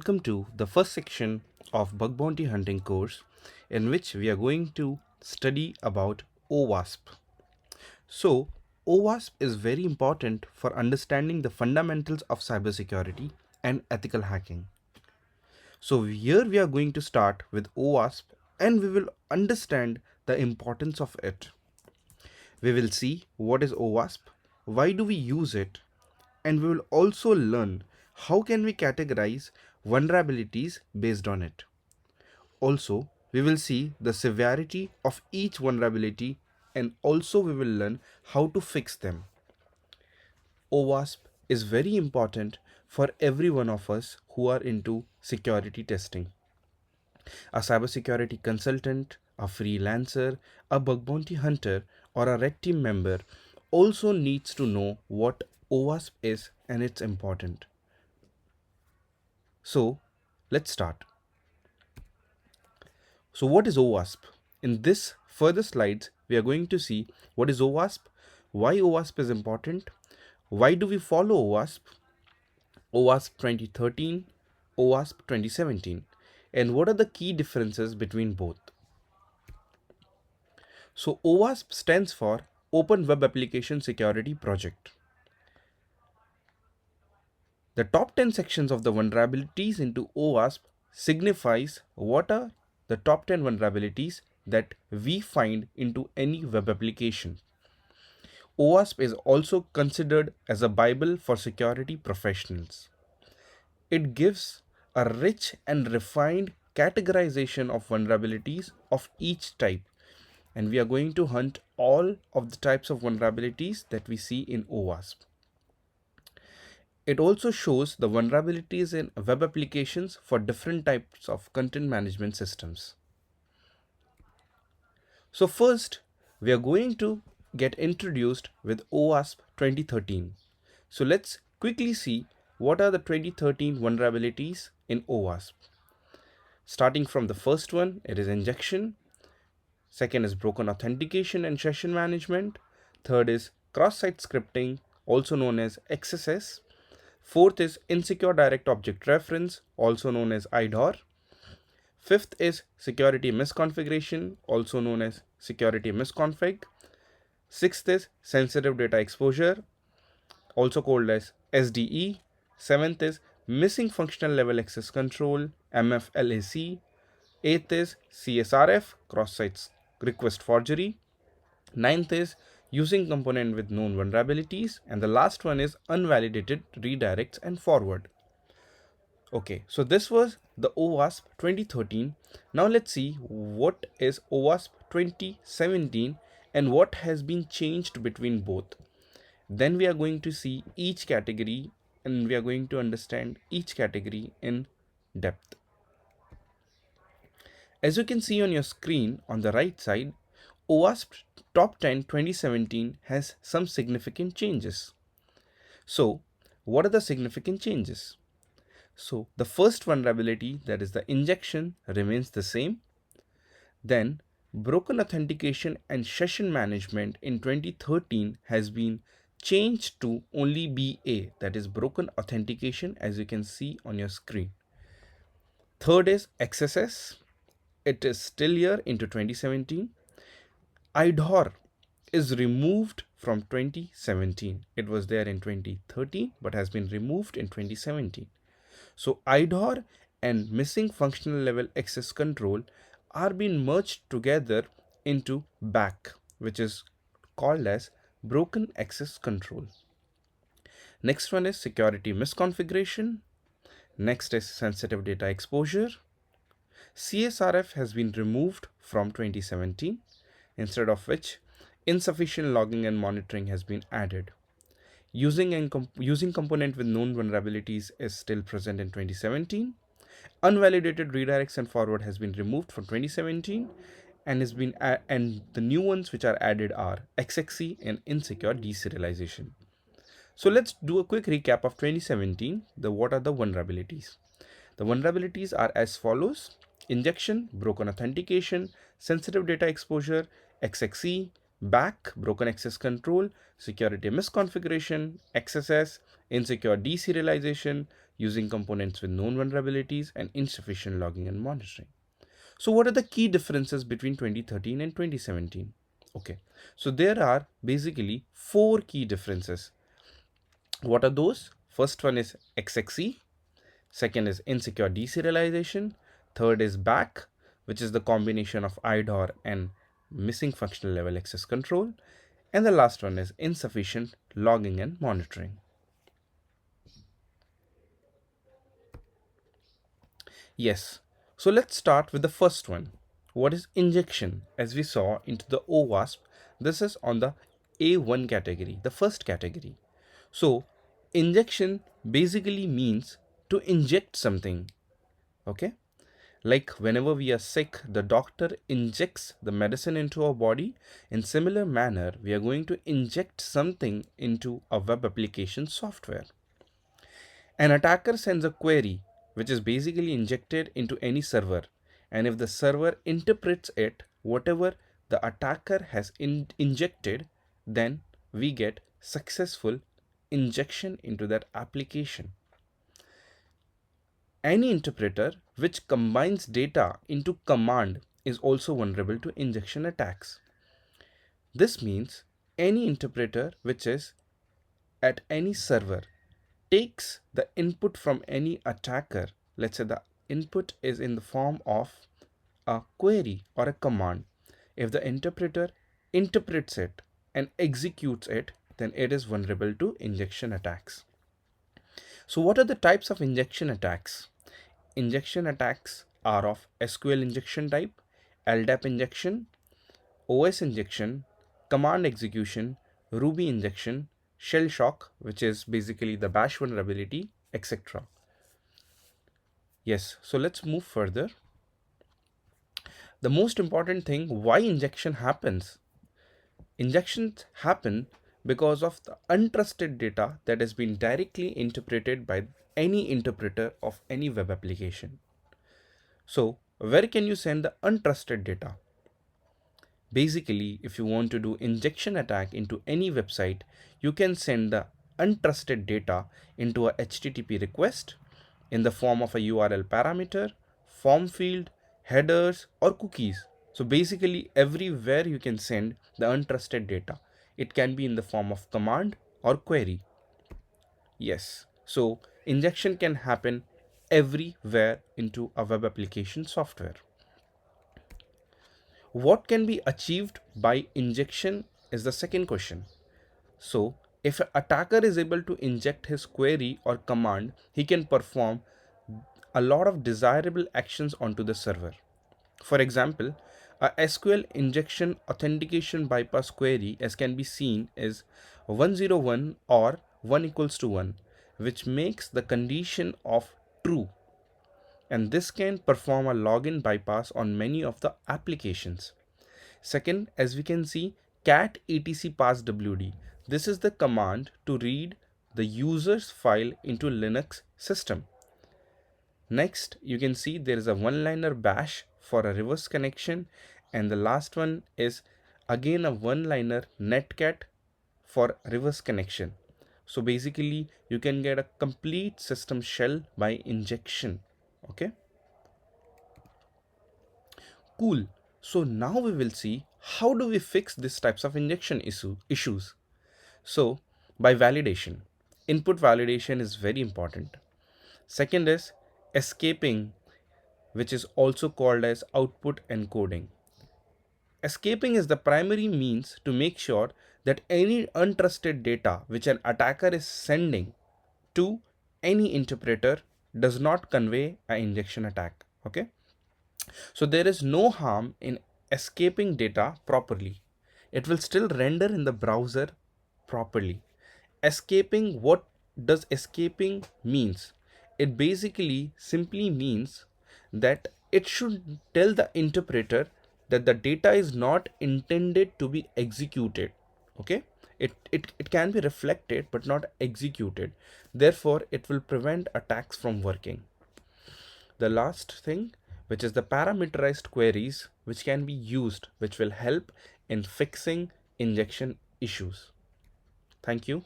Welcome to the first section of bug bounty hunting course, in which we are going to study about OWASP. So OWASP is very important for understanding the fundamentals of cybersecurity and ethical hacking. So here we are going to start with OWASP and we will understand the importance of it. We will see what is OWASP, why do we use it, and we will also learn how can we categorize vulnerabilities based on it. Also, we will see the severity of each vulnerability and also we will learn how to fix them. OWASP is very important for every one of us who are into security testing. A cybersecurity consultant, a freelancer, a bug bounty hunter, or a red team member also needs to know what OWASP is and it's important. So let's start. So what is OWASP? In this further slides, we are going to see what is OWASP, why OWASP is important, why do we follow OWASP, OWASP 2013, OWASP 2017, and what are the key differences between both. So OWASP stands for Open Web Application Security Project. The top 10 sections of the vulnerabilities into OWASP signifies what are the top 10 vulnerabilities that we find into any web application. OWASP is also considered as a Bible for security professionals. It gives a rich and refined categorization of vulnerabilities of each type, and we are going to hunt all of the types of vulnerabilities that we see in OWASP. It also shows the vulnerabilities in web applications for different types of content management systems. So first, we are going to get introduced with OWASP 2013. So let's quickly see what are the 2013 vulnerabilities in OWASP. Starting from the first one, it is injection. Second is broken authentication and session management. Third is cross-site scripting, also known as XSS. Fourth is insecure direct object reference, also known as IDOR. Fifth is security misconfiguration, also known as security misconfig. Sixth is sensitive data exposure, also called as SDE. Seventh is missing functional level access control, MFLAC. Eighth is CSRF, cross-site request forgery. Ninth is using component with known vulnerabilities, and the last one is unvalidated redirects and forward. Okay, so this was the OWASP 2013. Now let's see what is OWASP 2017 and what has been changed between both. Then we are going to see each category and we are going to understand each category in depth. As you can see on your screen on the right side, OWASP Top 10 2017 has some significant changes. So, what are the significant changes? So, the first vulnerability, that is the injection, remains the same. Then, broken authentication and session management in 2013 has been changed to only BA, that is broken authentication, as you can see on your screen. Third is XSS. It is still here into 2017. IDOR is removed from 2017. It was there in 2013 but has been removed in 2017. So IDOR and missing functional level access control are being merged together into BAC, which is called as broken access control. Next one is security misconfiguration. Next is sensitive data exposure. CSRF has been removed from 2017, instead of which insufficient logging and monitoring has been added. Using component with known vulnerabilities is still present in 2017. Unvalidated redirects and forward has been removed from 2017 and the new ones which are added are XXC and insecure deserialization. So let's do a quick recap of 2017. What are the vulnerabilities? The vulnerabilities are as follows: injection, broken authentication, sensitive data exposure, XXC, BAC, broken access control, security misconfiguration, XSS, insecure deserialization, using components with known vulnerabilities and insufficient logging and monitoring. So what are the key differences between 2013 and 2017? Okay, so there are basically four key differences. What are those? First one is XXE, second is insecure deserialization, third is back, which is the combination of IDOR and missing functional level access control, and the last one is insufficient logging and monitoring. Yes, so let's start with the first one. What is injection? As we saw into the OWASP, this is on the A1 category, the first category. So injection basically means to inject something. Okay, like whenever we are sick, the doctor injects the medicine into our body. In similar manner, we are going to inject something into a web application software. An attacker sends a query which is basically injected into any server, and if the server interprets it, whatever the attacker has injected, then we get successful injection into that application. Any interpreter which combines data into command is also vulnerable to injection attacks. This means any interpreter which is at any server takes the input from any attacker. Let's say the input is in the form of a query or a command. If the interpreter interprets it and executes it, then it is vulnerable to injection attacks. So what are the types of injection attacks? Injection attacks are of SQL injection type, LDAP injection, OS injection, command execution, Ruby injection, shell shock, which is basically the bash vulnerability, etc. Yes, so let's move further. The most important thing, why injection happens? Injections happen because of the untrusted data that has been directly interpreted by any interpreter of any web application. So, where can you send the untrusted data? Basically, if you want to do injection attack into any website, you can send the untrusted data into a HTTP request in the form of a URL parameter, form field, headers, or cookies. So basically, everywhere you can send the untrusted data. It can be in the form of command or query. Yes, so injection can happen everywhere into a web application software. What can be achieved by injection is the second question. So, if an attacker is able to inject his query or command, he can perform a lot of desirable actions onto the server. For example, a SQL injection authentication bypass query, as can be seen, is 101 or 1 equals to 1, which makes the condition of true, and this can perform a login bypass on many of the applications. Second, as we can see, cat etc passwd. This is the command to read the user's file into Linux system. Next, you can see there is a one-liner bash for a reverse connection, and the last one is again a one-liner netcat for reverse connection. So basically, you can get a complete system shell by injection. Okay. Cool. So now we will see how do we fix these types of injection issues. So by validation, input validation is very important. Second is escaping, which is also called as output encoding. Escaping is the primary means to make sure that any untrusted data which an attacker is sending to any interpreter does not convey an injection attack. Okay. So there is no harm in escaping data properly. It will still render in the browser properly. Escaping, what does escaping means? It basically simply means that it should tell the interpreter that the data is not intended to be executed. Okay, it can be reflected but not executed. Therefore, it will prevent attacks from working. The last thing, which is the parameterized queries, which can be used, which will help in fixing injection issues. Thank you.